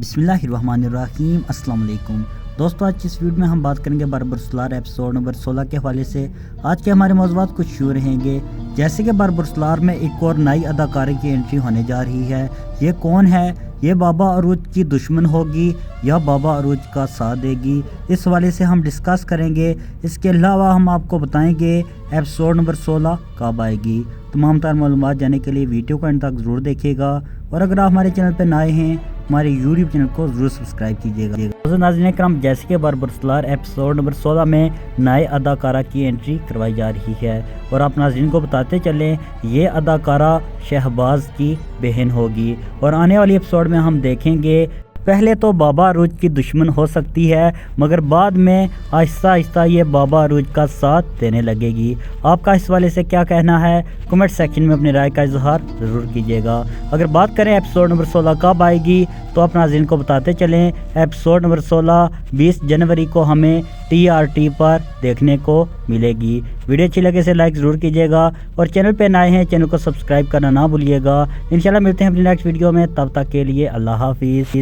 बिस्मिल्लाहिर्रहमानिर्रहीम। अस्सलाम वालेकुम दोस्तों, आज की इस वीडियो में हम बात करेंगे बार्बर सोलार एपिसोड नंबर 16 के हवाले से। आज के हमारे मौज़ूआत कुछ यूँ रहेंगे, जैसे कि बार्बर सोलार में एक और नई अदाकारा की एंट्री होने जा रही है। ये कौन है? ये बाबा अरूज की दुश्मन होगी या बाबा अरूज का साथ देगी? इस हवाले से हम डिस्कस करेंगे। इसके अलावा हम आपको बताएंगे एपिसोड नंबर 16 कब आएगी। तमाम तार मालूमात जानने के लिए वीडियो को अंत तक ज़रूर देखिएगा, और अगर आप हमारे चैनल पर नए हैं हमारे यूट्यूब चैनल को ज़रूर सब्सक्राइब कीजिएगा। दोस्तों नाज़रीन करम, जैसे कि बार्बर सोलार एपिसोड नंबर 16 में नए अदाकारा की एंट्री करवाई जा रही है, और आप नाज़रीन को बताते चलें ये अदाकारा शहबाज की बहन होगी। और आने वाली एपिसोड में हम देखेंगे पहले तो बाबा अरूज की दुश्मन हो सकती है, मगर बाद में आहिस्ता आहिस्ता ये बाबा अरूज का साथ देने लगेगी। आपका इस वाले से क्या कहना है? कमेंट सेक्शन में अपनी राय का इजहार ज़रूर कीजिएगा। अगर बात करें एपिसोड नंबर 16 कब आएगी, तो आप नाज़रीन को बताते चलें एपिसोड नंबर 16 20 जनवरी को हमें TRT पर देखने को मिलेगी। वीडियो अच्छी लगे से लाइक ज़रूर कीजिएगा, और चैनल पे नए हैं चैनल को सब्सक्राइब करना ना भूलिएगा। इंशाल्लाह मिलते हैं अपनी नेक्स्ट वीडियो में, तब तक के लिए अल्लाह हाफिज़।